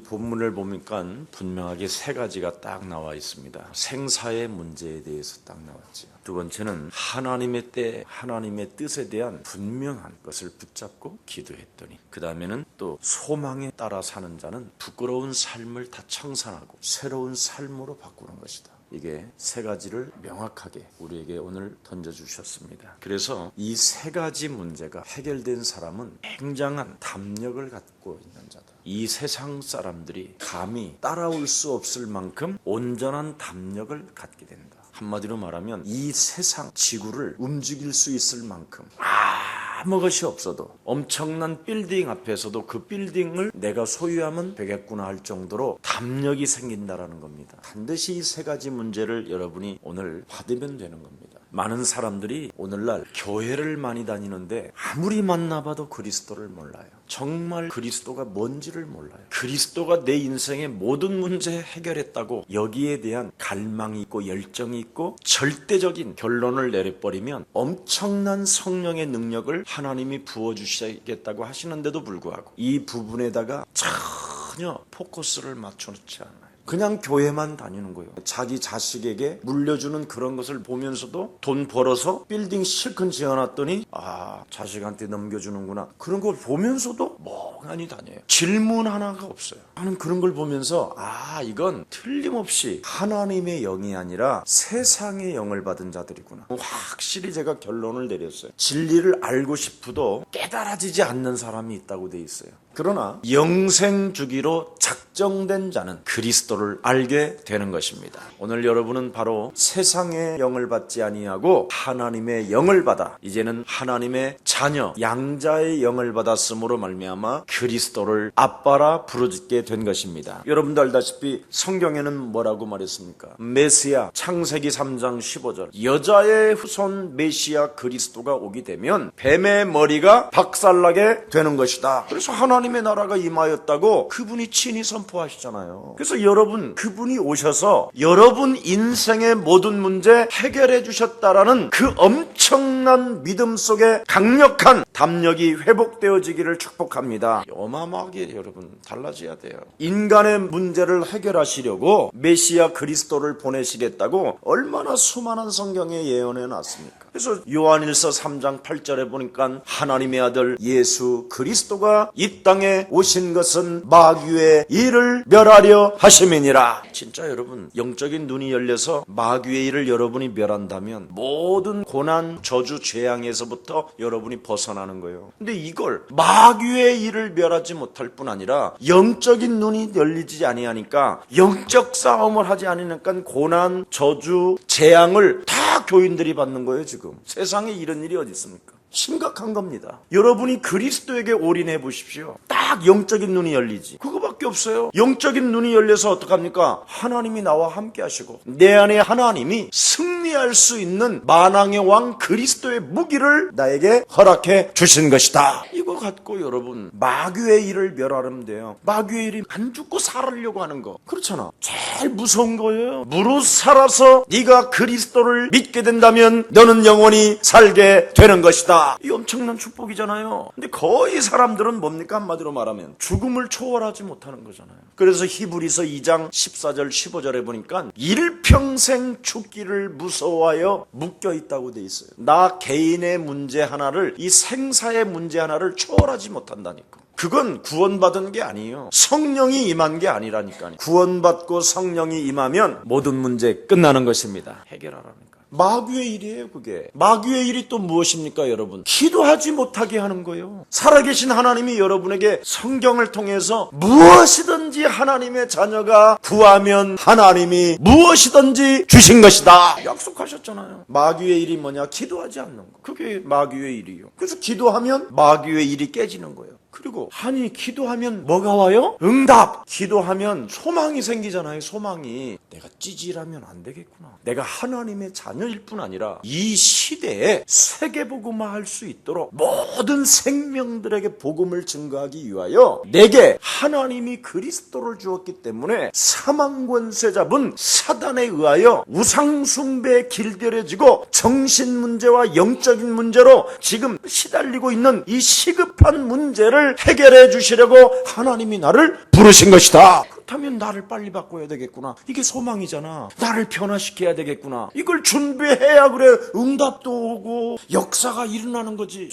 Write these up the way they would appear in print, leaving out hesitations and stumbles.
이 본문을 보니까 분명하게 세 가지가 딱 나와 있습니다. 생사의 문제에 대해서 딱 나왔죠. 두 번째는 하나님의 때, 하나님의 뜻에 대한 분명한 것을 붙잡고 기도했더니, 그 다음에는 또 소망에 따라 사는 자는 부끄러운 삶을 다 청산하고 새로운 삶으로 바꾸는 것이다. 이게 세 가지를 명확하게 우리에게 오늘 던져주셨습니다. 그래서 이 세 가지 문제가 해결된 사람은 굉장한 담력을 갖고 있는 자다. 이 세상 사람들이 감히 따라올 수 없을 만큼 온전한 담력을 갖게 된다. 한마디로 말하면 이 세상 지구를 움직일 수 있을 만큼 아무 것이 없어도 엄청난 빌딩 앞에서도 그 빌딩을 내가 소유하면 되겠구나 할 정도로 담력이 생긴다라는 겁니다. 반드시 이 세 가지 문제를 여러분이 오늘 받으면 되는 겁니다. 많은 사람들이 오늘날 교회를 많이 다니는데 아무리 만나봐도 그리스도를 몰라요. 정말 그리스도가 뭔지를 몰라요. 그리스도가 내 인생의 모든 문제 해결했다고 여기에 대한 갈망이 있고 열정이 있고 절대적인 결론을 내려버리면 엄청난 성령의 능력을 하나님이 부어주시겠다고 하시는데도 불구하고 이 부분에다가 전혀 포커스를 맞춰놓지 않아요. 그냥 교회만 다니는 거예요. 자기 자식에게 물려주는 그런 것을 보면서도 돈 벌어서 빌딩 실컷 지어놨더니 자식한테 넘겨주는구나. 그런 걸 보면서도 멍하니 다녀요. 질문 하나가 없어요. 나는 그런 걸 보면서 이건 틀림없이 하나님의 영이 아니라 세상의 영을 받은 자들이구나. 확실히 제가 결론을 내렸어요. 진리를 알고 싶어도 깨달아지지 않는 사람이 있다고 돼 있어요. 그러나 영생 주기로 작정된 자는 그리스도를 알게 되는 것입니다. 오늘 여러분은 바로 세상의 영을 받지 아니하고 하나님의 영을 받아 이제는 하나님의 자녀 양자의 영을 받았으므로 말미암아 그리스도를 아빠라 부르짖게 된 것입니다. 여러분도 알다시피 성경에는 뭐라고 말했습니까? 메시아 창세기 3장 15절 여자의 후손 메시아 그리스도가 오게 되면 뱀의 머리가 박살나게 되는 것이다. 그래서 하나님의 나라가 임하였다고 그분이 친히 선포하시잖아요. 그래서 여러분 그분이 오셔서 여러분 인생의 모든 문제 해결해 주셨다라는 그 엄청난 믿음 속에 강력한 담력이 회복되어지기를 축복합니다. 어마어마하게 여러분 달라져야 돼요. 인간의 문제를 해결하시려고 메시아 그리스도를 보내시겠다고 얼마나 수많은 성경에 예언해 놨습니까? 그래서 요한일서 3장 8절에 보니까 하나님의 아들 예수 그리스도가 이 땅에 오신 것은 마귀의 일을 멸하려 하심이니라. 진짜 여러분 영적인 눈이 열려서 마귀의 일을 여러분이 멸한다면 모든 고난, 저주, 재앙에서부터 여러분이 벗어나는 거예요. 근데 이걸 마귀의 일을 멸하지 못할 뿐 아니라 영적인 눈이 열리지 아니하니까 영적 싸움을 하지 않으니까 고난, 저주, 재앙을 다 교인들이 받는 거예요. 지금 세상에 이런 일이 어디 있습니까? 심각한 겁니다. 여러분이 그리스도에게 올인해 보십시오. 딱 영적인 눈이 열리지. 그거밖에 없어요. 영적인 눈이 열려서 어떡합니까? 하나님이 나와 함께 하시고 내 안에 하나님이 승리할 수 있는 만왕의 왕 그리스도의 무기를 나에게 허락해 주신 것이다. 이거 갖고 여러분 마귀의 일을 멸하면 돼요. 마귀의 일이 안 죽고 살으려고 하는 거 그렇잖아. 제일 무서운 거예요. 무릇 살아서 네가 그리스도를 믿게 된다면 너는 영원히 살게 되는 것이다. 이 엄청난 축복이잖아요. 근데 거의 사람들은 뭡니까? 한마디로 말하면 죽음을 초월하지 못하는 거잖아요. 그래서 히브리서 2장 14절 15절에 보니까 일평생 죽기를 무서워하여 묶여있다고 돼 있어요. 나 개인의 문제 하나를 이 생사의 문제 하나를 초월하지 못한다니까. 그건 구원받은 게 아니에요. 성령이 임한 게 아니라니까요. 구원받고 성령이 임하면 모든 문제 끝나는 것입니다. 해결하라니까. 마귀의 일이에요. 그게 마귀의 일이 또 무엇입니까? 여러분 기도하지 못하게 하는 거예요. 살아계신 하나님이 여러분에게 성경을 통해서 무엇이든지 하나님의 자녀가 구하면 하나님이 무엇이든지 주신 것이다 약속하셨잖아요. 마귀의 일이 뭐냐? 기도하지 않는 거. 그게 마귀의 일이에요. 그래서 기도하면 마귀의 일이 깨지는 거예요. 그리고 기도하면 뭐가 와요? 응답! 기도하면 소망이 생기잖아요. 소망이. 내가 찌질하면 안 되겠구나. 내가 하나님의 자녀일 뿐 아니라 이 시대에 세계복음화할 수 있도록 모든 생명들에게 복음을 증거하기 위하여 내게 하나님이 그리스도를 주었기 때문에 사망권세 잡은 사단에 의하여 우상숭배에 길들여지고 정신문제와 영적인 문제로 지금 시달리고 있는 이 시급한 문제를 문제를 해결해 주시려고 하나님이 나를 부르신 것이다. 그렇다면 나를 빨리 바꿔야 되겠구나. 이게 소망이잖아. 나를 변화시켜야 되겠구나. 이걸 준비해야 그래 응답도 오고 역사가 일어나는 거지.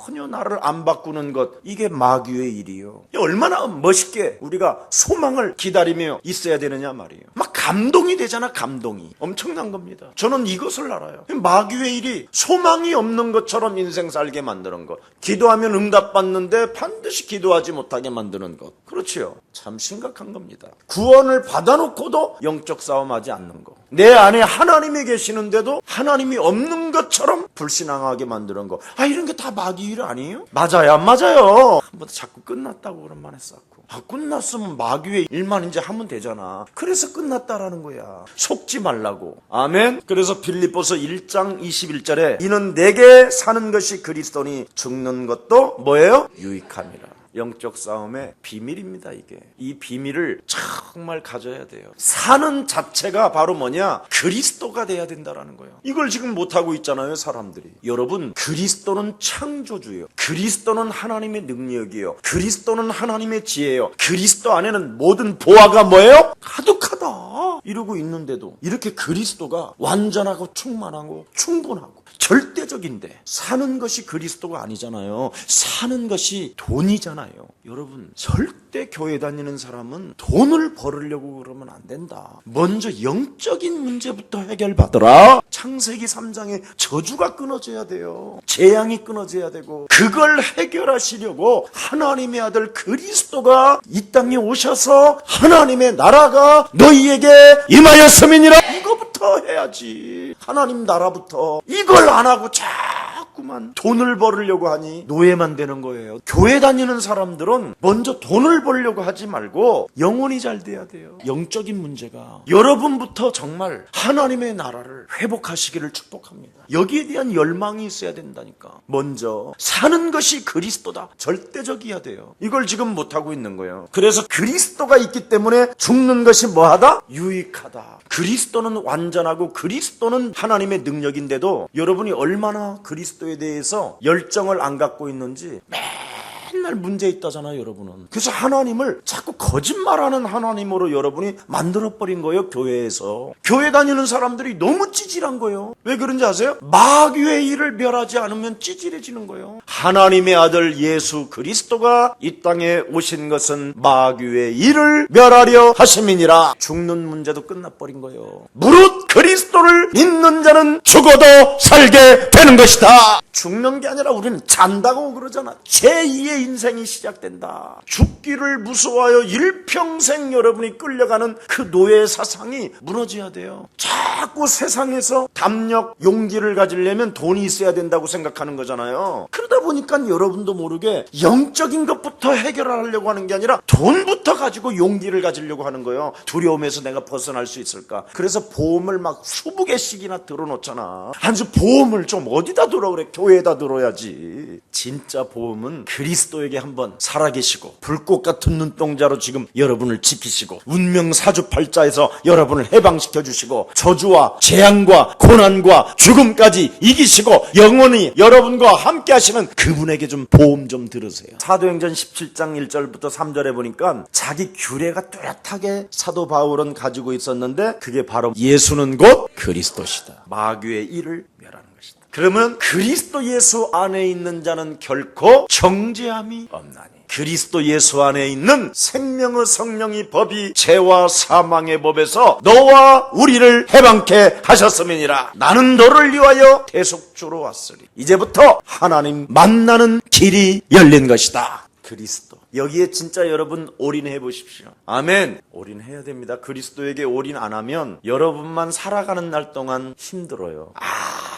전혀 나를 안 바꾸는 것, 이게 마귀의 일이요. 얼마나 멋있게 우리가 소망을 기다리며 있어야 되느냐 말이에요. 막 감동이 되잖아. 감동이 엄청난 겁니다. 저는 이것을 알아요. 마귀의 일이 소망이 없는 것처럼 인생 살게 만드는 것, 기도하면 응답받는데 반드시 기도하지 못하게 만드는 것, 그렇지요. 참 심각한 겁니다. 구원을 받아놓고도 영적 싸움하지 않는 것, 내 안에 하나님이 계시는데도 하나님이 없는 것처럼 불신앙하게 만드는 것, 이런 게 다 마귀 일 아니에요? 맞아요, 안 맞아요? 한번 자꾸 끝났다고 그런 말 했었고, 끝났으면 마귀의 일만 이제 하면 되잖아. 그래서 끝났다라는 거야. 속지 말라고. 아멘. 그래서 빌립보서 1장 21절에 이는 내게 사는 것이 그리스도니 죽는 것도 뭐예요? 유익함이라. 영적 싸움의 비밀입니다. 이게 이 비밀을 정말 가져야 돼요. 사는 자체가 바로 뭐냐? 그리스도가 돼야 된다라는 거예요. 이걸 지금 못하고 있잖아요, 사람들이. 여러분, 그리스도는 창조주예요. 그리스도는 하나님의 능력이에요. 그리스도는 하나님의 지혜예요. 그리스도 안에는 모든 보화가 뭐예요? 가득하다 이러고 있는데도 이렇게 그리스도가 완전하고 충만하고 충분하고 절대적인데 사는 것이 그리스도가 아니잖아요. 사는 것이 돈이잖아요. 여러분, 절대 교회 다니는 사람은 돈을 벌으려고 그러면 안 된다. 먼저 영적인 문제부터 해결받으라. 창세기 3장에 저주가 끊어져야 돼요. 재앙이 끊어져야 되고, 그걸 해결하시려고 하나님의 아들 그리스도가 이 땅에 오셔서 하나님의 나라가 너희에게 임하였음이니라. 이거부터 해야지. 하나님 나라부터. 이걸 안 하고 자꾸만 돈을 벌으려고 하니 노예만 되는 거예요. 교회 다니는 사람들은 먼저 돈을 벌려고 하지 말고 영혼이 잘 돼야 돼요. 영적인 문제가 여러분부터 정말 하나님의 나라를 회복하시기를 축복합니다. 여기에 대한 열망이 있어야 된다니까. 먼저 사는 것이 그리스도다. 절대적이어야 돼요. 이걸 지금 못하고 있는 거예요. 그래서 그리스도가 있기 때문에 죽는 것이 뭐하다? 유익하다. 그리스도는 완전하고 그리스도는 하나님의 능력인데도 여러분이 얼마나 그리스도에 대해서 열정을 안 갖고 있는지 맨날 문제 있다잖아요, 여러분은. 그래서 하나님을 자꾸 거짓말하는 하나님으로 여러분이 만들어버린 거예요, 교회에서. 교회 다니는 사람들이 너무 찌질한 거예요. 왜 그런지 아세요? 마귀의 일을 멸하지 않으면 찌질해지는 거예요. 하나님의 아들 예수 그리스도가 이 땅에 오신 것은 마귀의 일을 멸하려 하심이니라. 죽는 문제도 끝나버린 거예요. 무릇 그리스도를 믿는 자는 죽어도 살게 되는 것이다. 죽는 게 아니라 우리는 잔다고 그러잖아. 제2의 인생이 시작된다. 죽기를 무서워하여 일평생 여러분이 끌려가는 그 노예 사상이 무너져야 돼요. 자꾸 세상에서 담력, 용기를 가지려면 돈이 있어야 된다고 생각하는 거잖아요. 그러다 보니까 여러분도 모르게 영적인 것부터 해결하려고 하는 게 아니라 돈부터 가지고 용기를 가지려고 하는 거예요. 두려움에서 내가 벗어날 수 있을까? 그래서 보험을 막 20개씩이나 들어놓잖아. 한수 보험을 좀 어디다 들어 그래? 교회에다 들어야지. 진짜 보험은 그리스도에게 한번 살아계시고 불꽃 같은 눈동자로 지금 여러분을 지키시고 운명 사주팔자에서 여러분을 해방시켜 주시고 저주와 재앙과 고난과 죽음까지 이기시고 영원히 여러분과 함께 하시는 그분에게 좀 보험 좀 들으세요. 사도행전 17장 1절부터 3절에 보니까 자기 규례가 뚜렷하게 사도 바울은 가지고 있었는데 그게 바로 예수는 곧 그리스도시다. 마귀의 일을 멸하는 것이다. 그러면 그리스도 예수 안에 있는 자는 결코 정죄함이 없나니. 그리스도 예수 안에 있는 생명의 성령의 법이 죄와 사망의 법에서 너와 우리를 해방케 하셨음이니라. 나는 너를 위하여 대속주로 왔으리. 이제부터 하나님 만나는 길이 열린 것이다. 그리스도. 여기에 진짜 여러분 올인해 보십시오. 아멘. 올인해야 됩니다. 그리스도에게 올인 안 하면 여러분만 살아가는 날 동안 힘들어요.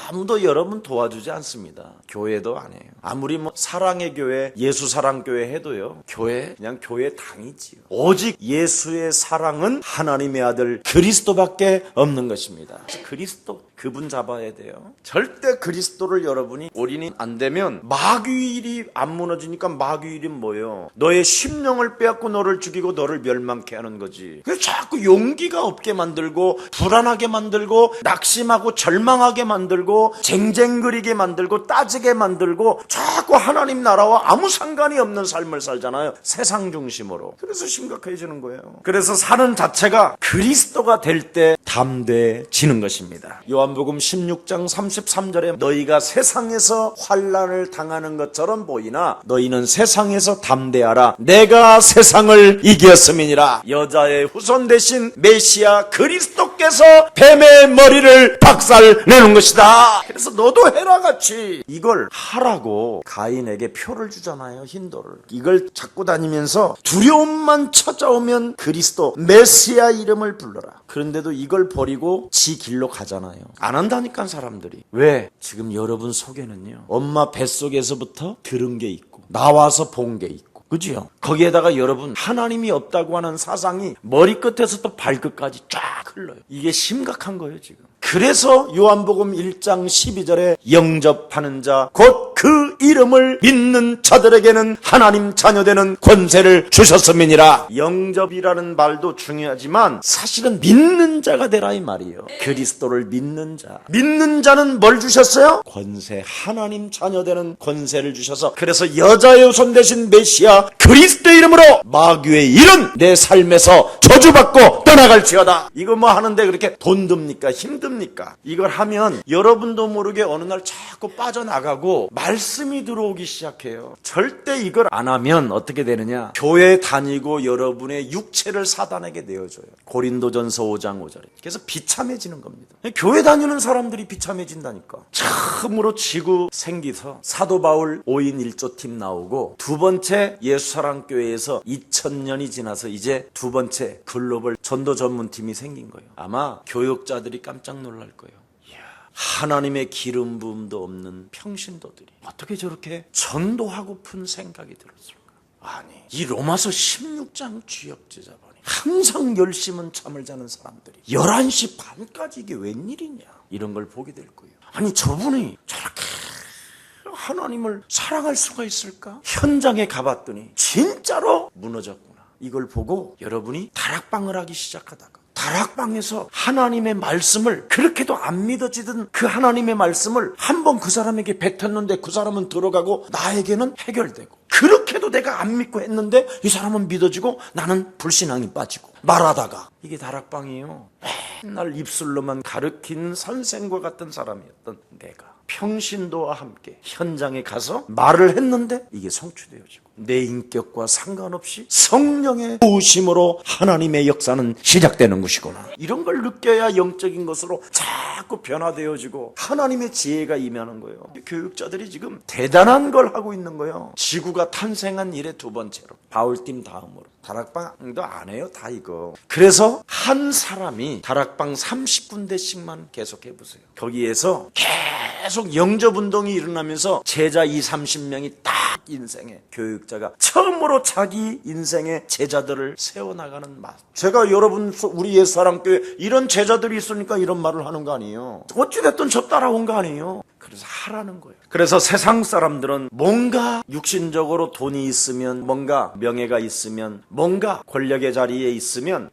아무도 여러분 도와주지 않습니다. 교회도 안 해요. 아무리 사랑의 교회, 예수 사랑 교회 해도요. 교회 그냥 교회 당이지요. 오직 예수의 사랑은 하나님의 아들 그리스도밖에 없는 것입니다. 그리스도. 그분 잡아야 돼요. 절대 그리스도를 여러분이 올인이 안 되면 마귀일이 안 무너지니까 마귀일이 뭐예요? 너의 심령을 빼앗고 너를 죽이고 너를 멸망케 하는 거지. 그래서 자꾸 용기가 없게 만들고 불안하게 만들고 낙심하고 절망하게 만들고 쟁쟁거리게 만들고 따지게 만들고 자꾸 하나님 나라와 아무 상관이 없는 삶을 살잖아요. 세상 중심으로. 그래서 심각해지는 거예요. 그래서 사는 자체가 그리스도가 될 때 담대해지는 것입니다. 요한복음 16장 33절에 너희가 세상에서 환난을 당하는 것처럼 보이나 너희는 세상에서 담대하라. 내가 세상을 이겼음이니라. 여자의 후손 대신 메시아 그리스도께서 뱀의 머리를 박살내는 것이다. 그래서 너도 해라 같이 이걸 하라고 가인에게 표를 주잖아요. 힌도를. 이걸 잡고 다니면서 두려움만 찾아오면 그리스도 메시아 이름을 불러라. 그런데도 이걸 버리고 지 길로 가잖아요. 안 한다니까 사람들이. 왜? 지금 여러분 속에는요, 엄마 뱃속에서부터 들은 게 있고 나와서 본 게 있고, 그죠? 거기에다가 여러분 하나님이 없다고 하는 사상이 머리끝에서부터 발끝까지 쫙 흘러요. 이게 심각한 거예요 지금. 그래서 요한복음 1장 12절에 영접하는 자 곧 그 이름을 믿는 자들에게는 하나님 자녀되는 권세를 주셨음이니라. 영접이라는 말도 중요하지만 사실은 믿는 자가 되라 이 말이에요. 그리스도를 믿는 자. 믿는 자는 뭘 주셨어요? 권세. 하나님 자녀되는 권세를 주셔서, 그래서 여자의 후손 대신 메시아 그리스도 이름으로 마귀의 일은 내 삶에서 저주받고 떠나갈지어다. 이거 뭐 하는데 그렇게 돈 듭니까? 힘듭니까? 이걸 하면 여러분도 모르게 어느 날 자꾸 빠져나가고 말씀이 들어오기 시작해요. 절대 이걸 안 하면 어떻게 되느냐? 교회 다니고 여러분의 육체를 사단에게 내어줘요. 고린도전서 5장 5절에. 그래서 비참해지는 겁니다. 교회 다니는 사람들이 비참해진다니까. 처음으로 지구 생기서 사도 바울 5인 1조 팀 나오고, 두 번째 예수사랑교회에서 2000년이 지나서 이제 두 번째 글로벌 전도 전문팀이 생긴 거예요. 아마 교육자들이 깜짝 놀랄 거예요. 하나님의 기름 부음도 없는 평신도들이 어떻게 저렇게 전도하고픈 생각이 들었을까? 아니, 이 로마서 16장 주역 제자반이 항상 열심은 잠을 자는 사람들이 11시 반까지 이게 웬일이냐, 이런 걸 보게 될 거예요. 아니, 저분이 저렇게 하나님을 사랑할 수가 있을까? 현장에 가봤더니 진짜로 무너졌구나. 이걸 보고 여러분이 다락방을 하기 시작하다가, 다락방에서 하나님의 말씀을, 그렇게도 안 믿어지던 그 하나님의 말씀을 한번 그 사람에게 뱉었는데 그 사람은 들어가고 나에게는 해결되고, 그렇게도 내가 안 믿고 했는데 이 사람은 믿어지고 나는 불신앙이 빠지고, 말하다가 이게 다락방이에요. 맨날 입술로만 가르친 선생과 같은 사람이었던 내가 평신도와 함께 현장에 가서 말을 했는데 이게 성취되어지고, 내 인격과 상관없이 성령의 부으심으로 하나님의 역사는 시작되는 것이구나. 이런 걸 느껴야 영적인 것으로 자꾸 변화되어지고 하나님의 지혜가 임하는 거예요. 교육자들이 지금 대단한 걸 하고 있는 거예요. 지구가 탄생한 이래 두 번째로, 바울팀 다음으로. 다락방도 안 해요, 다 이거. 그래서 한 사람이 다락방 30군데씩만 계속 해보세요. 거기에서 계속 영접운동이 일어나면서 제자 20-30명이 딱 인생에, 교육자가 처음으로 자기 인생의 제자들을 세워나가는 맛. 제가 여러분, 우리 예수사랑교회 이런 제자들이 있으니까 이런 말을 하는 거 아니에요. 어찌됐든 저 따라온 거 아니에요. 그래서 하라는 거예요. 그래서 세상 사람들은 뭔가 육신적으로 돈이 있으면, 뭔가 명예가 있으면, 뭔가 권력의 자리에 있으면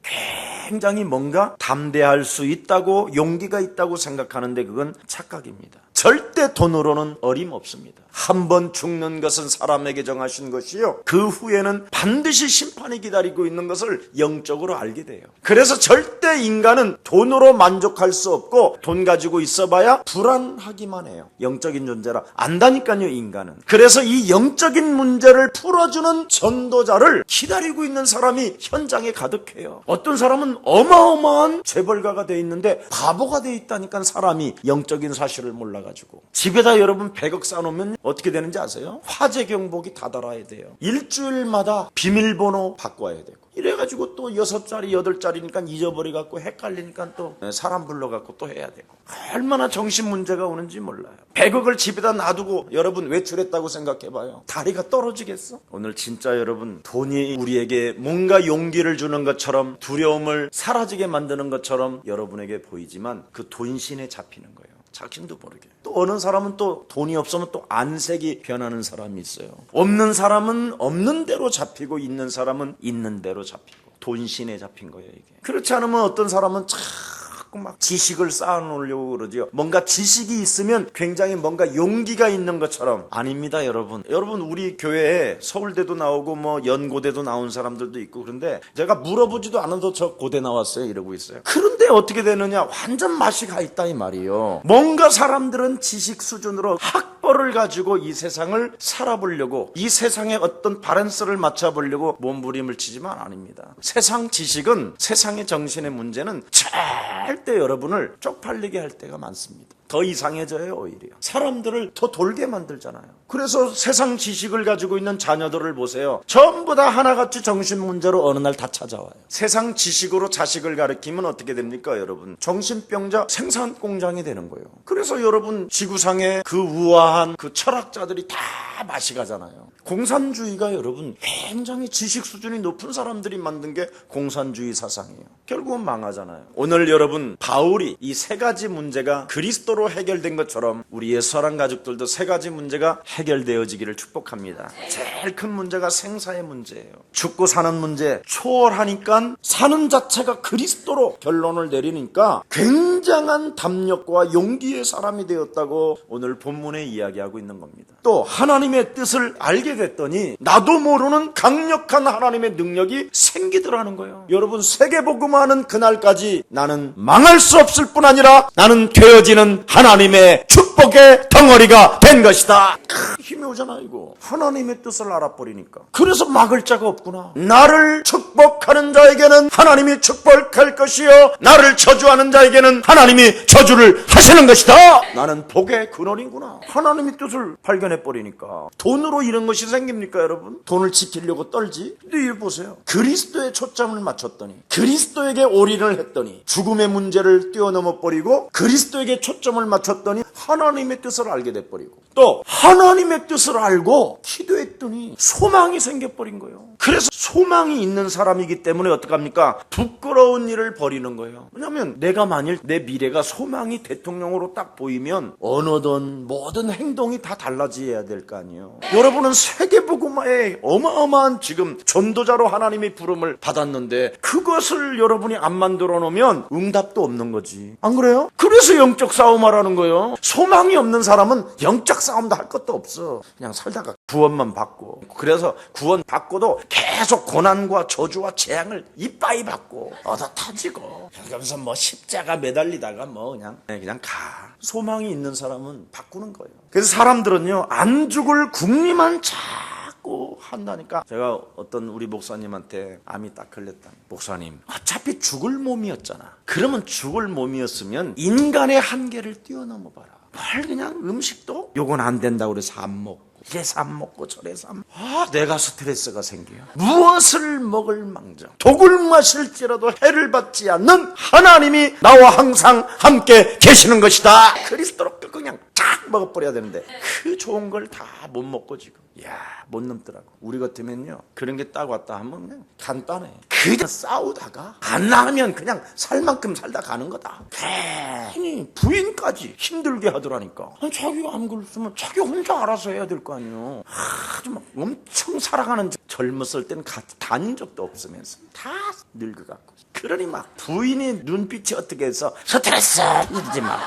굉장히 뭔가 담대할 수 있다고, 용기가 있다고 생각하는데 그건 착각입니다. 절대 돈으로는 어림없습니다. 한 번 죽는 것은 사람에게 정하신 것이요, 그 후에는 반드시 심판이 기다리고 있는 것을 영적으로 알게 돼요. 그래서 절대 인간은 돈으로 만족할 수 없고, 돈 가지고 있어봐야 불안하기만 해요. 영적인 존재라 안다니까요, 인간은. 그래서 이 영적인 문제를 풀어주는 전도자를 기다리고 있는 사람이 현장에 가득해요. 어떤 사람은 어마어마한 재벌가가 돼 있는데 바보가 돼 있다니까, 사람이 영적인 사실을 몰라가지고. 집에다 여러분 100억 쌓아놓으면 어떻게 되는지 아세요? 화재 경보기 다 달아야 돼요. 일주일마다 비밀번호 바꿔야 되고, 이래가지고 또 6짜리 8짜리니까 잊어버려갖고 헷갈리니까 또 사람 불러갖고 또 해야 되고, 얼마나 정신 문제가 오는지 몰라요. 100억을 집에다 놔두고 여러분 외출했다고 생각해봐요. 다리가 떨어지겠어? 오늘 진짜 여러분, 돈이 우리에게 뭔가 용기를 주는 것처럼, 두려움을 사라지게 만드는 것처럼 여러분에게 보이지만 그 돈신에 잡히는 거예요. 자신도 모르게. 또 어느 사람은 또 돈이 없으면 또 안색이 변하는 사람이 있어요. 없는 사람은 없는 대로 잡히고 있는 사람은 있는 대로 잡히고, 돈신에 잡힌 거예요 이게. 그렇지 않으면 어떤 사람은 자꾸 막 지식을 쌓아놓으려고 그러죠. 뭔가 지식이 있으면 굉장히 뭔가 용기가 있는 것처럼. 아닙니다 여러분. 여러분, 우리 교회에 서울대도 나오고 뭐 연고대도 나온 사람들도 있고, 그런데 제가 물어보지도 않아도 저 고대 나왔어요 이러고 있어요. 그런데 어떻게 되느냐, 완전 맛이 가 있다 이 말이에요. 뭔가 사람들은 지식 수준으로 학벌을 가지고 이 세상을 살아보려고, 이 세상에 어떤 바란스를 맞춰보려고 몸부림을 치지만 아닙니다. 세상 지식은, 세상의 정신의 문제는 절대 여러분을 쪽팔리게 할 때가 많습니다. 더 이상해져요. 오히려 사람들을 더 돌게 만들잖아요. 그래서 세상 지식을 가지고 있는 자녀들을 보세요. 전부 다 하나같이 정신 문제로 어느 날 다 찾아와요. 세상 지식으로 자식을 가르치면 어떻게 됩니까 여러분? 정신병자 생산 공장이 되는 거예요. 그래서 여러분, 지구상의 그 우아한 그 철학자들이 다 맛이 가잖아요. 공산주의가 여러분, 굉장히 지식 수준이 높은 사람들이 만든 게 공산주의 사상이에요. 결국은 망하잖아요. 오늘 여러분, 바울이 이 세 가지 문제가 그리스도로 해결된 것처럼 우리의 선한 가족들도 세 가지 문제가 해결되어지기를 축복합니다. 제일 큰 문제가 생사의 문제예요. 죽고 사는 문제, 초월하니까 사는 자체가 그리스도로 결론을 내리니까 굉장한 담력과 용기의 사람이 되었다고 오늘 본문에 이야기하고 있는 겁니다. 또 하나님의 뜻을 알게 됐더니 나도 모르는 강력한 하나님의 능력이 생기더라는 거예요. 여러분, 세계복음화하는 그날까지 나는 망할 수 없을 뿐 아니라 나는 되어지는 하나님의 축복의 덩어리가 된 것이다. 힘이 오잖아 이거. 하나님의 뜻을 알아버리니까. 그래서 막을 자가 없구나. 나를 축복하는 자에게는 하나님이 축복할 것이요, 나를 저주하는 자에게는 하나님이 저주를 하시는 것이다. 나는 복의 근원이구나. 하나님의 뜻을 발견해버리니까. 돈으로 이런 것이 생깁니까 여러분? 돈을 지키려고 떨지? 근데 이거 보세요. 그리스도에 초점을 맞췄더니, 그리스도에게 올인을 했더니 죽음의 문제를 뛰어넘어 버리고 그리스도에게 초점을 맞췄더니 하나님의 뜻을 알게 돼버리고, 또 하나님의 뜻을 알고 기도했더니 소망이 생겨버린 거예요. 그래서 소망이 있는 사람이기 때문에 어떡합니까? 부끄러운 일을 벌이는 거예요. 왜냐하면 내가 만일 내 미래가 소망이 대통령으로 딱 보이면 언어든 모든 행동이 다 달라져야 될 거 아니에요. 여러분은 세계복음화에 어마어마한 지금 전도자로 하나님의 부름을 받았는데 그것을 여러분이 안 만들어 놓으면 응답도 없는 거지. 안 그래요? 그래서 영적 싸움하라는 거예요. 소망이 없는 사람은 영적 싸움도 할 것도 없어. 그냥 살다가 구원만 받고, 그래서 구원 받고도 계속 고난과 저주와 재앙을 이빠이 받고 얻어 터지고, 그러면서 뭐 십자가 매달리다가 뭐 그냥 가. 소망이 있는 사람은 바꾸는 거예요. 그래서 사람들은요, 안 죽을 궁리만 자꾸 한다니까. 제가 어떤 우리 목사님한테 암이 딱 걸렸다. 목사님, 어차피 죽을 몸이었잖아. 그러면 죽을 몸이었으면 인간의 한계를 뛰어넘어 봐라. 뭘 그냥 음식도 요건 안 된다고 그래서 안 먹고, 이래서 안 먹고 저래서 안 먹고, 내가 스트레스가 생겨요. 무엇을 먹을 망정, 독을 마실지라도 해를 받지 않는 하나님이 나와 항상 함께 계시는 것이다. 그리스도로 그냥 쫙 먹어버려야 되는데 그 좋은 걸 다 못 먹고 지금 못 넘더라고. 우리 같으면요, 그런 게 딱 왔다 하면 그냥 간단해. 그냥 싸우다가 안 나가면 그냥 살 만큼 살다 가는 거다. 괜히 부인까지 힘들게 하더라니까. 자기가 안 그랬으면 자기 혼자 알아서 해야 될 거 아니에요. 아주 막 엄청 살아가는, 젊었을 때는 같이 다닌 적도 없으면서 다 늙어갖고, 그러니 막 부인이 눈빛이 어떻게 해서 스트레스 이러지 마.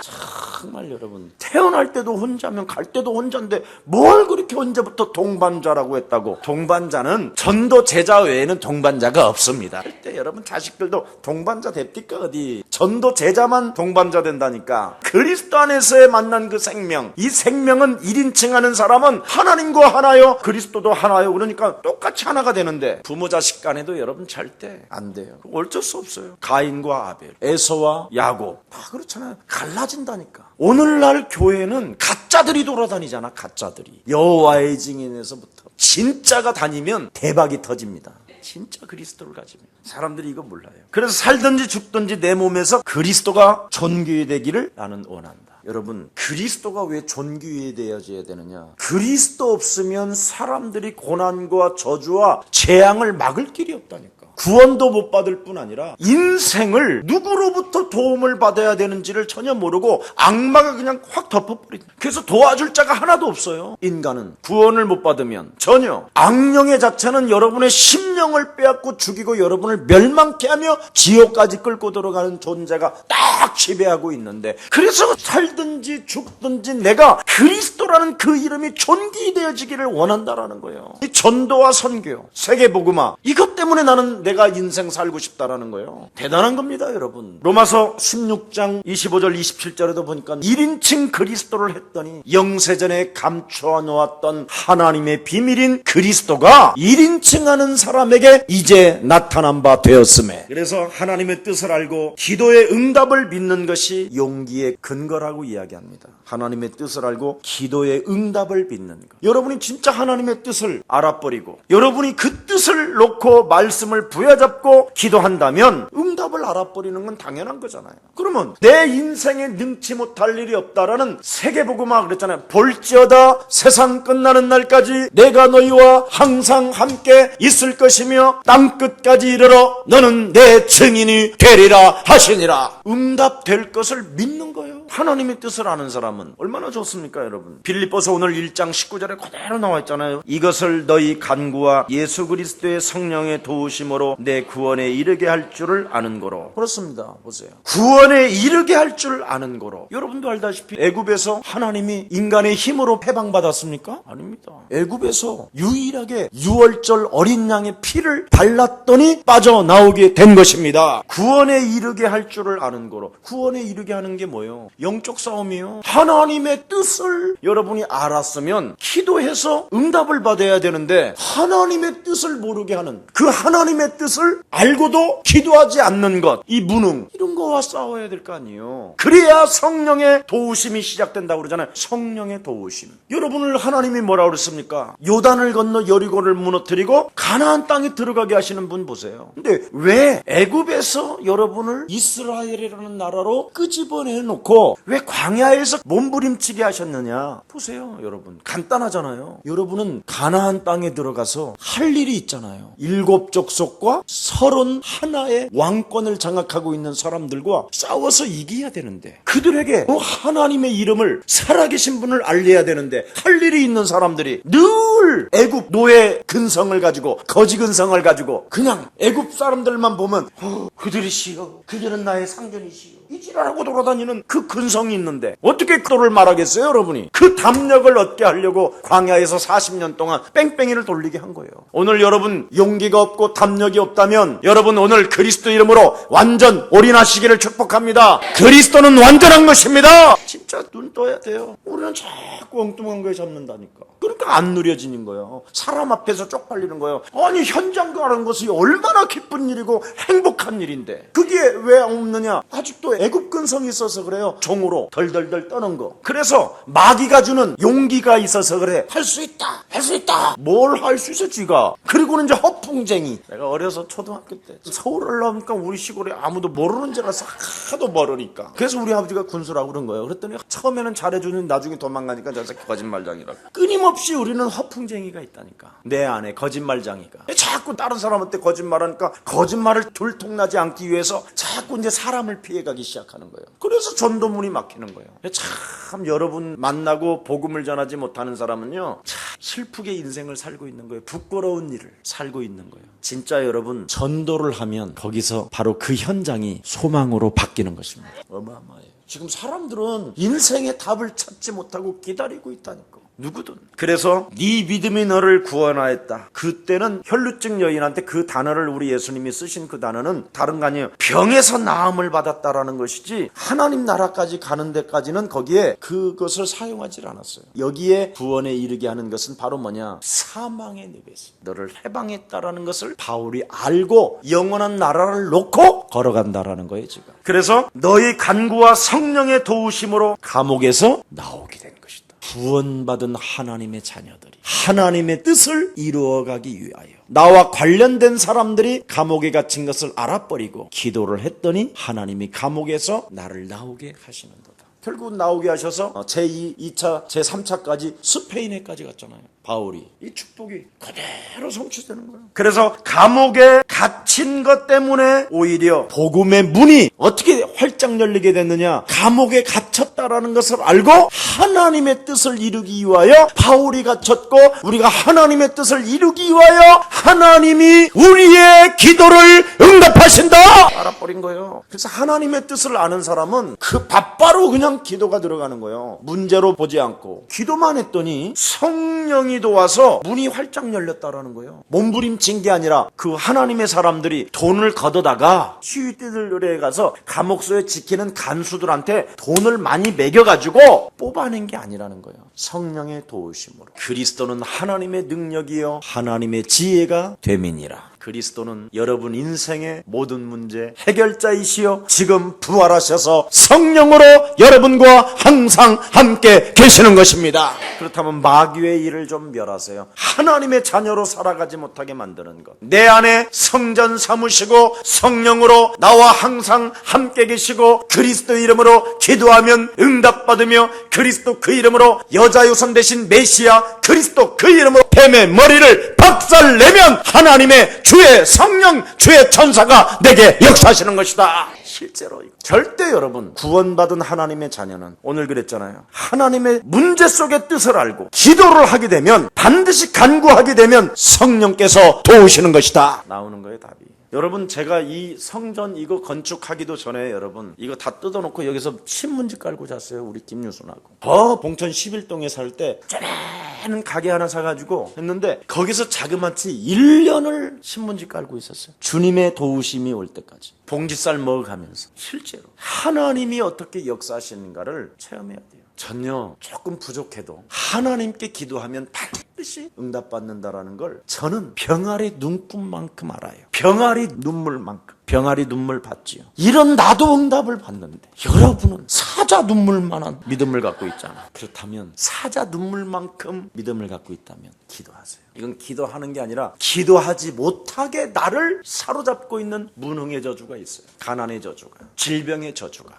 정말 여러분, 태어날 때도 혼자면 갈 때도 혼자인데 뭘 그렇게 언제부터 동반자라고 했다고. 동반자는 전도 제자 외에는 동반자가 없습니다. 그때 여러분 자식들도 동반자 됩니까? 어디 전도 제자만 동반자 된다니까. 그리스도 안에서의 만난 그 생명, 이 생명은 1인칭 하는 사람은 하나님과 하나요, 그리스도도 하나요. 그러니까 똑같이 하나가 되는데 부모 자식 간에도 여러분 절대 안 돼요. 어쩔 수 없어요. 가인과 아벨, 에서와 야곱 다 그렇잖아요. 갈라진다니까. 오늘날 교회는 가짜들이 돌아다니잖아. 가짜들이. 여호와의 증인에서부터 진짜가 다니면 대박이 터집니다. 진짜 그리스도를 가지면. 사람들이 이거 몰라요. 그래서 살든지 죽든지 내 몸에서 그리스도가 존귀되기를 나는 원한다. 여러분, 그리스도가 왜 존귀되어져야 되느냐? 그리스도 없으면 사람들이 고난과 저주와 재앙을 막을 길이 없다니까. 구원도 못 받을 뿐 아니라 인생을 누구로부터 도움을 받아야 되는지를 전혀 모르고 악마가 그냥 확 덮어버린다. 그래서 도와줄 자가 하나도 없어요. 인간은 구원을 못 받으면 전혀 악령의 자체는 여러분의 심령을 빼앗고 죽이고 여러분을 멸망케 하며 지옥까지 끌고 들어가는 존재가 딱 지배하고 있는데, 그래서 살든지 죽든지 내가 그리스도라는 그 이름이 존귀되어지기를 원한다라는 거예요. 이 전도와 선교, 세계복음화, 이것 때문에 나는 내가 인생 살고 싶다라는 거예요. 대단한 겁니다, 여러분. 로마서 16장 25절 27절에도 보니까 1인칭 그리스도를 했더니 영세전에 감추어 놓았던 하나님의 비밀인 그리스도가 1인칭 하는 사람에게 이제 나타난 바 되었음에, 그래서 하나님의 뜻을 알고 기도의 응답을 믿는 것이 용기의 근거라고 이야기합니다. 하나님의 뜻을 알고 기도의 응답을 믿는 것. 여러분이 진짜 하나님의 뜻을 알아버리고 여러분이 그 뜻을 놓고 말씀을 부여잡고 기도한다면 응답을 알아버리는 건 당연한 거잖아요. 그러면 내 인생에 능치 못할 일이 없다라는 세계복음화 그랬잖아요. 볼지어다 세상 끝나는 날까지 내가 너희와 항상 함께 있을 것이며 땅끝까지 이르러 너는 내 증인이 되리라 하시니라. 응답될 것을 믿는 거예요. 하나님의 뜻을 아는 사람은 얼마나 좋습니까, 여러분? 빌립보서 오늘 1장 19절에 그대로 나와 있잖아요. 이것을 너희 간구와 예수 그리스도의 성령의 도우심으로 내 구원에 이르게 할 줄을 아는 거로. 그렇습니다. 보세요. 구원에 이르게 할 줄 아는 거로. 여러분도 알다시피 애굽에서 하나님이 인간의 힘으로 해방받았습니까? 아닙니다. 애굽에서 유일하게 유월절 어린 양의 피를 발랐더니 빠져나오게 된 것입니다. 구원에 이르게 할 줄을 아는 거로. 구원에 이르게 하는 게 뭐예요? 영적 싸움이요. 하나님의 뜻을 여러분이 알았으면 기도해서 응답을 받아야 되는데, 하나님의 뜻을 모르게 하는, 그 하나님의 뜻을 알고도 기도하지 않는 것, 이 무능, 이런 거와 싸워야 될 거 아니에요. 그래야 성령의 도우심이 시작된다고 그러잖아요. 성령의 도우심. 여러분을 하나님이 뭐라고 그랬습니까? 요단을 건너 여리고를 무너뜨리고 가나안 땅에 들어가게 하시는 분 보세요. 근데 왜 애굽에서 여러분을 이스라엘이라는 나라로 끄집어내 놓고 왜 광야에서 몸부림치게 하셨느냐? 보세요, 여러분. 간단하잖아요. 여러분은 가나안 땅에 들어가서 할 일이 있잖아요. 7 족속과 31의 왕권을 장악하고 있는 사람들과 싸워서 이겨야 되는데, 그들에게 하나님의 이름을, 살아계신 분을 알려야 되는데, 할 일이 있는 사람들이 늘 애굽 노예 근성을 가지고, 거지 근성을 가지고 그냥 애굽 사람들만 보면 그들이시여, 그들은 나의 상전이시여, 이 지랄하고 돌아다니는 그 근성이 있는데 어떻게 그도를 말하겠어요, 여러분이? 그 담력을 얻게 하려고 광야에서 40년 동안 뺑뺑이를 돌리게 한 거예요. 오늘 여러분 용기가 없고 담력이 없다면 여러분 오늘 그리스도 이름으로 완전 올인하시기를 축복합니다. 그리스도는 완전한 것입니다. 진짜 눈 떠야 돼요. 우리는 자꾸 엉뚱한 거에 잡는다니까. 그러니까 안 누려지는 거예요. 사람 앞에서 쪽팔리는 거예요. 아니, 현장 가는 것이 얼마나 기쁜 일이고 행복한 일인데 그게 왜 없느냐? 아직도 애굽 근성이 있어서 그래요. 종으로 덜덜덜 떠는 거. 그래서 마귀가 주는 용기가 있어서 그래. 할 수 있다, 할 수 있다. 뭘 할 수 있어 지가. 그리고는 이제 허풍쟁이. 내가 어려서 초등학교 때 서울 올라오니까 우리 시골에 아무도 모르는 줄 알아서 하도 멀으니까. 그래서 우리 아버지가 군수라고 그런 거예요. 그랬더니 처음에는 잘해주는 나중에 도망가니까 저 새끼 거짓말장이라고. 끊임없이 우리는 허풍쟁이가 있다니까. 내 안에 거짓말장이가. 자꾸 다른 사람한테 거짓말하니까 거짓말을 들통나지 않기 위해서 자꾸 이제 사람을 피해가기 시작하는 거예요. 그래서 전도문이 막히는 거예요. 참 여러분 만나고 복음을 전하지 못하는 사람은요, 참 슬프게 인생을 살고 있는 거예요. 부끄러운 일을 살고 있는 거예요. 진짜 여러분 전도를 하면 거기서 바로 그 현장이 소망으로 바뀌는 것입니다. 어마어마해요. 지금 사람들은 인생의 답을 찾지 못하고 기다리고 있다니까. 누구든. 그래서 네 믿음이 너를 구원하였다. 그때는 혈루증 여인한테 그 단어를 우리 예수님이 쓰신 그 단어는 다른 거 아니에요. 병에서 나음을 받았다라는 것이지 하나님 나라까지 가는 데까지는 거기에 그것을 사용하지 않았어요. 여기에 구원에 이르게 하는 것은 바로 뭐냐? 사망의 늪에서 너를 해방했다라는 것을 바울이 알고 영원한 나라를 놓고 걸어간다라는 거예요, 지금. 그래서 너희 간구와 성령의 도우심으로 감옥에서 나오게 된 것이다. 구원받은 하나님의 자녀들이 하나님의 뜻을 이루어가기 위하여 나와 관련된 사람들이 감옥에 갇힌 것을 알아버리고 기도를 했더니 하나님이 감옥에서 나를 나오게 하시는도다. 결국 나오게 하셔서 제2, 2차, 제3차까지 스페인에까지 갔잖아요. 바울이. 이 축복이 그대로 성취되는 거예요. 그래서 감옥에 갇힌 것 때문에 오히려 복음의 문이 어떻게 활짝 열리게 됐느냐. 감옥에 갇혔다라는 것을 알고 하나님의 뜻을 이루기 위하여 바울이 갇혔고, 우리가 하나님의 뜻을 이루기 위하여 하나님이 우리의 기도를 응답하신다 알아버린 거예요. 그래서 하나님의 뜻을 아는 사람은 그 바로 그냥 기도가 들어가는 거예요. 문제로 보지 않고 기도만 했더니 성령이 도와서 문이 활짝 열렸다라는 거예요. 몸부림친 게 아니라 그 하나님의 사람들이 돈을 걷어다가 시위대들에 가서 감옥소에 지키는 간수들한테 돈을 많이 매겨가지고 뽑아낸 게 아니라는 거예요. 성령의 도우심으로. 그리스도는 하나님의 능력이요 하나님의 지혜가 됨이니라. 그리스도는 여러분 인생의 모든 문제 해결자이시여 지금 부활하셔서 성령으로 여러분과 항상 함께 계시는 것입니다. 그렇다면 마귀의 일을 좀 멸하세요. 하나님의 자녀로 살아가지 못하게 만드는 것. 내 안에 성전 삼으시고 성령으로 나와 항상 함께 계시고 그리스도 이름으로 기도하면 응답받으며 그리스도 그 이름으로 여자유선 대신 메시아 그리스도 그 이름으로 뱀의 머리를 박살내면 하나님의 주의 성령, 주의 천사가 내게 역사하시는 것이다. 실제로 절대 여러분 구원받은 하나님의 자녀는 오늘 그랬잖아요. 하나님의 문제 속의 뜻을 알고 기도를 하게 되면 반드시 간구하게 되면 성령께서 도우시는 것이다. 나오는 거예요 답이. 여러분 제가 이 성전 이거 건축하기도 전에 여러분 이거 다 뜯어놓고 여기서 신문지 깔고 잤어요. 우리 김유순하고. 봉천 11동에 살 때 쪼매는 가게 하나 사가지고 했는데 거기서 자그마치 1년을 신문지 깔고 있었어요. 주님의 도우심이 올 때까지. 봉지쌀 먹어가면서 실제로 하나님이 어떻게 역사하시는가를 체험해야 돼요. 전요 조금 부족해도 하나님께 기도하면 반드시 응답받는다라는 걸 저는 병아리 눈금만큼 알아요. 병아리 눈물만큼. 병아리 눈물 받지요. 이런 나도 응답을 받는데 여러분은 사자 눈물만한 믿음을 갖고 있잖아. 그렇다면 사자 눈물만큼 믿음을 갖고 있다면 기도하세요. 이건 기도하는 게 아니라 기도하지 못하게 나를 사로잡고 있는 무능의 저주가 있어요. 가난의 저주가, 질병의 저주가,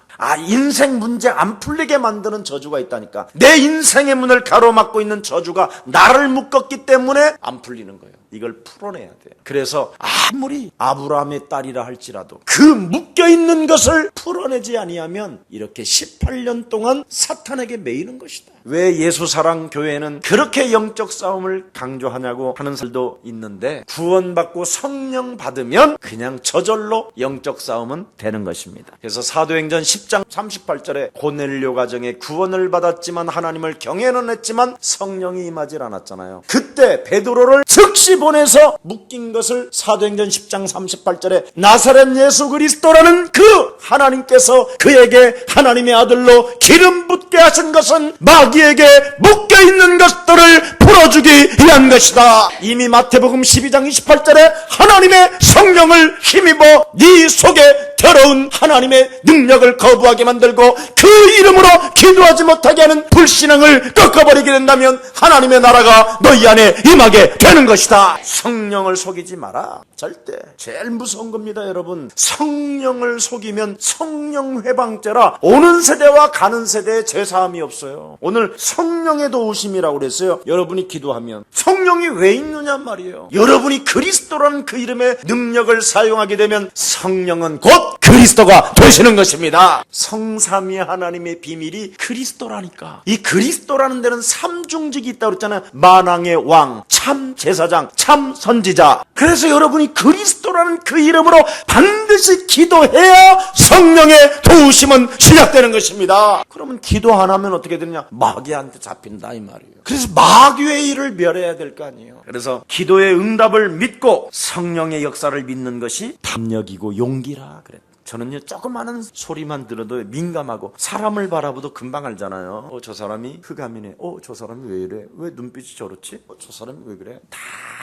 인생 문제 안 풀리게 만드는 저주가 있다니까. 내 인생의 문을 가로막고 있는 저주가 나를 묶었기 때문에 안 풀리는 거예요. 이걸 풀어내야 돼요. 그래서 아무리 아브라함의 딸이라 할지라도 그 묶여있는 것을 풀어내지 아니하면 이렇게 18년 동안 사탄에게 매이는 것이다. 왜 예수사랑교회는 그렇게 영적 싸움을 강조하냐고 하는 사람도 있는데 구원받고 성령 받으면 그냥 저절로 영적 싸움은 되는 것입니다. 그래서 사도행전 10장 38절에 고넬료 가정에 구원을 받았지만 하나님을 경외는 했지만 성령이 임하지 않았잖아요. 그때 베드로를 즉시 보내서 묶인 것을 사도행전 10장 38절에 나사렛 예수 그리스도라는 그 하나님께서 그에게 하나님의 아들로 기름 붓게 하신 것은 마귀에게 묶여있는 것들을 풀어주기 위한 것이다. 이미 마태복음 12장 28절에 하나님의 성령을 힘입어 네 속에 더러운 하나님의 능력을 거부하게 만들고 그 이름으로 기도하지 못하게 하는 불신앙을 꺾어버리게 된다면 하나님의 나라가 너희 안에 임하게 되는 것이다. 성령을 속이지 마라. 절대. 제일 무서운 겁니다, 여러분. 성령을 속이면 성령 회방죄라 오는 세대와 가는 세대에 죄사함이 없어요. 오늘 성령의 도우심이라고 그랬어요. 여러분이 기도하면 성령이 왜 있느냐 말이에요. 여러분이 그리스도라는 그 이름의 능력을 사용하게 되면 성령은 곧 그리스도가 되시는 것입니다. 성삼위 하나님의 비밀이 그리스도라니까. 이 그리스도라는 데는 삼중직이 있다고 그랬잖아요. 만왕의 왕, 참 제사장, 참 선지자. 그래서 여러분이 그리스도라는 그 이름으로 반드시 기도해야 성령의 도우심은 시작되는 것입니다. 그러면 기도 안 하면 어떻게 되느냐? 마귀한테 잡힌다 이 말이에요. 그래서 마귀의 일을 멸해야 될 거 아니에요. 그래서 기도의 응답을 믿고 성령의 역사를 믿는 것이 담력이고 용기라 그랬다. 저는요 조그마한 소리만 들어도 민감하고 사람을 바라보도 금방 알잖아요. 저 사람이 흑암이네. 저 사람이 왜 이래? 왜 눈빛이 저렇지? 저 사람이 왜 그래? 다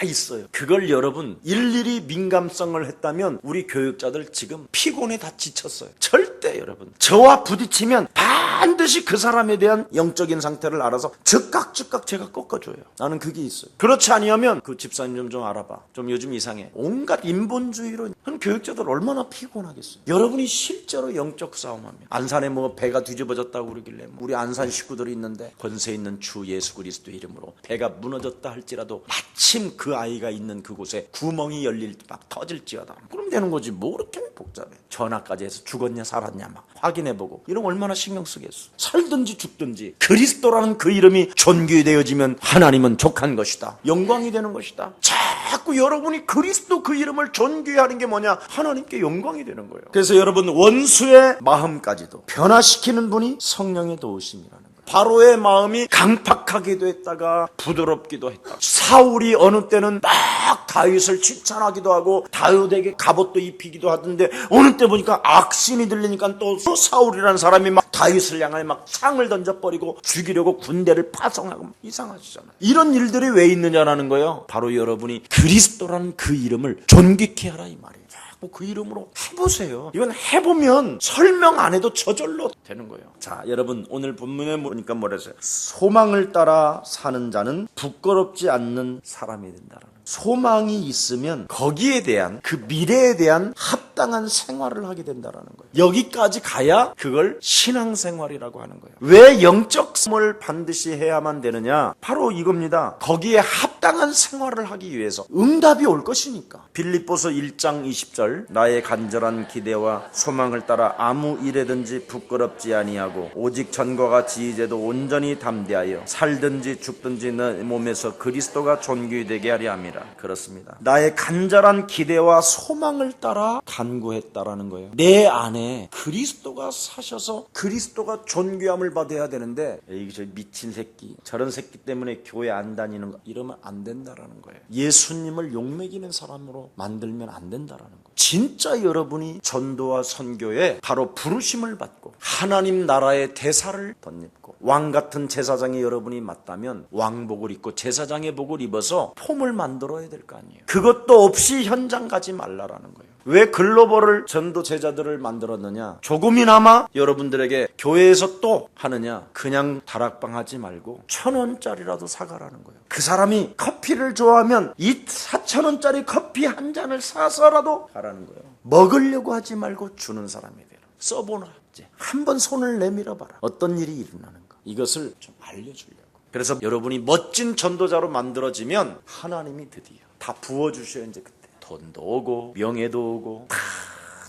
있어요. 그걸 여러분 일일이 민감성을 했다면 우리 교육자들 지금 피곤에 다 지쳤어요. 절대 여러분 저와 부딪히면 다 반드시 그 사람에 대한 영적인 상태를 알아서 즉각 제가 꺾어줘요. 나는 그게 있어요. 그렇지 아니하면 그 집사님 좀 알아봐. 좀 요즘 이상해. 온갖 인본주의로 한 교육자들 얼마나 피곤하겠어요. 여러분이 실제로 영적 싸움하면 안산에 뭐 배가 뒤집어졌다고 그러길래 우리 안산 식구들이 있는데 권세 있는 주 예수 그리스도의 이름으로 배가 무너졌다 할지라도 마침 그 아이가 있는 그곳에 구멍이 열릴 막 터질지어다. 그럼 되는 거지. 뭐 그렇게 복잡해. 전화까지 해서 죽었냐 살았냐 막 확인해보고 이런 얼마나 신경 쓰겠어. 살든지 죽든지 그리스도라는 그 이름이 존귀되어지면 하나님은 족한 것이다. 영광이 되는 것이다. 자꾸 여러분이 그리스도 그 이름을 존귀하는 게 뭐냐? 하나님께 영광이 되는 거예요. 그래서 여러분 원수의 마음까지도 변화시키는 분이 성령의 도우심이라는 거예요. 바로의 마음이 강팍하기도 했다가 부드럽기도 했다. 사울이 어느 때는 막 다윗을 칭찬하기도 하고 다윗에게 갑옷도 입히기도 하던데 어느 때 보니까 악신이 들리니까 또 사울이라는 사람이 막 다윗을 향해 막 창을 던져버리고 죽이려고 군대를 파송하고 이상하시잖아요. 이런 일들이 왜 있느냐라는 거예요. 바로 여러분이 그리스도라는 그 이름을 존귀케 하라 이 말이에요. 그 이름으로 해보세요. 이건 해보면 설명 안 해도 저절로 되는 거예요. 자, 여러분 오늘 본문에 보니까 뭐랬어요? 소망을 따라 사는 자는 부끄럽지 않는 사람이 된다라는. 소망이 있으면 거기에 대한 그 미래에 대한 합당한 생활을 하게 된다라는 거예요. 여기까지 가야 그걸 신앙생활이라고 하는 거예요. 왜 영적 삶을 반드시 해야만 되느냐? 바로 이겁니다. 거기에 합당한 생활을 하기 위해서 응답이 올 것이니까. 빌립보서 1장 20절 나의 간절한 기대와 소망을 따라 아무 일에든지 부끄럽지 아니하고 오직 전과 같이 이제도 온전히 담대하여 살든지 죽든지 내 몸에서 그리스도가 존귀되게 하려 함이라. 그렇습니다. 나의 간절한 기대와 소망을 따라 간구했다라는 거예요. 내 안에 그리스도가 사셔서 그리스도가 존귀함을 받아야 되는데 저 미친 새끼 저런 새끼 때문에 교회 안 다니는 거 이러면 안 된다라는 거예요. 예수님을 욕먹이는 사람으로 만들면 안 된다라는 거예요. 진짜 여러분이 전도와 선교에 바로 부르심을 받고 하나님 나라의 대사를 덧입고 왕 같은 제사장이 여러분이 맞다면 왕복을 입고 제사장의 복을 입어서 폼을 만들어야 될 거 아니에요. 그것도 없이 현장 가지 말라라는 거예요. 왜 글로벌을 전도 제자들을 만들었느냐? 조금이나마 여러분들에게 교회에서 또 하느냐? 그냥 다락방 하지 말고 1,000원짜리라도 사가라는 거예요. 그 사람이 커피를 좋아하면 이 4,000원짜리 커피 한 잔을 사서라도 가라는 거예요. 먹으려고 하지 말고 주는 사람이 되라. 써보나. 이제 한번 손을 내밀어봐라. 어떤 일이 일어나는가. 이것을 좀 알려주려고. 그래서 여러분이 멋진 전도자로 만들어지면 하나님이 드디어 다 부어주셔야 이제 그때 돈도 오고 명예도 오고 다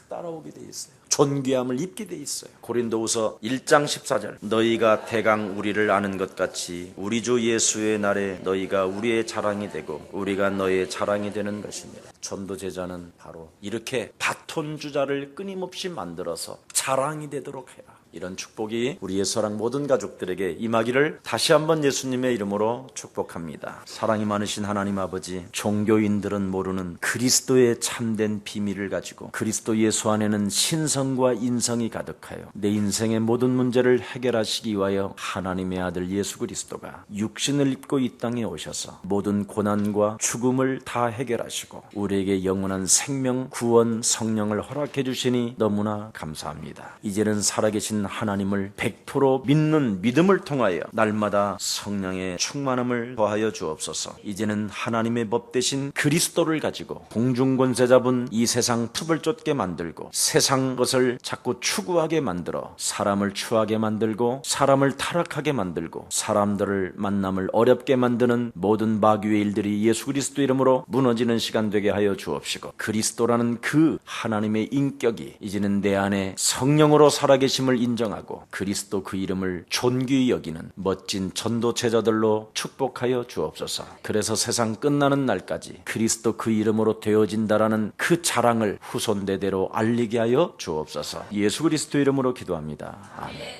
따라오게 돼 있어요. 존귀함을 입게 돼 있어요. 고린도후서 1장 14절 너희가 대강 우리를 아는 것 같이 우리 주 예수의 날에 너희가 우리의 자랑이 되고 우리가 너희의 자랑이 되는 것입니다. 전도 제자는 바로 이렇게 바톤 주자를 끊임없이 만들어서 자랑이 되도록 해라. 이런 축복이 우리 예수사랑 모든 가족들에게 임하기를 다시 한번 예수님의 이름으로 축복합니다. 사랑이 많으신 하나님 아버지, 종교인들은 모르는 그리스도의 참된 비밀을 가지고 그리스도 예수 안에는 신성과 인성이 가득하여 내 인생의 모든 문제를 해결하시기 위하여 하나님의 아들 예수 그리스도가 육신을 입고 이 땅에 오셔서 모든 고난과 죽음을 다 해결하시고 우리에게 영원한 생명, 구원, 성령을 허락해 주시니 너무나 감사합니다. 이제는 살아계신 하나님을 100% 믿는 믿음을 통하여 날마다 성령의 충만함을 더하여 주옵소서. 이제는 하나님의 법 대신 그리스도를 가지고 공중권세 잡은 이 세상 틈을 쫓게 만들고 세상 것을 자꾸 추구하게 만들어 사람을 추하게 만들고 사람을 타락하게 만들고 사람들을 만남을 어렵게 만드는 모든 마귀의 일들이 예수 그리스도 이름으로 무너지는 시간 되게 하여 주옵시고 그리스도라는 그 하나님의 인격이 이제는 내 안에 성령으로 살아계심을 인정하고 그리스도 그 이름을 존귀히 여기는 멋진 전도 제자들로 축복하여 주옵소서. 그래서 세상 끝나는 날까지 그리스도 그 이름으로 되어진다라는 그 자랑을 후손대대로 알리게 하여 주옵소서. 예수 그리스도 이름으로 기도합니다. 아멘.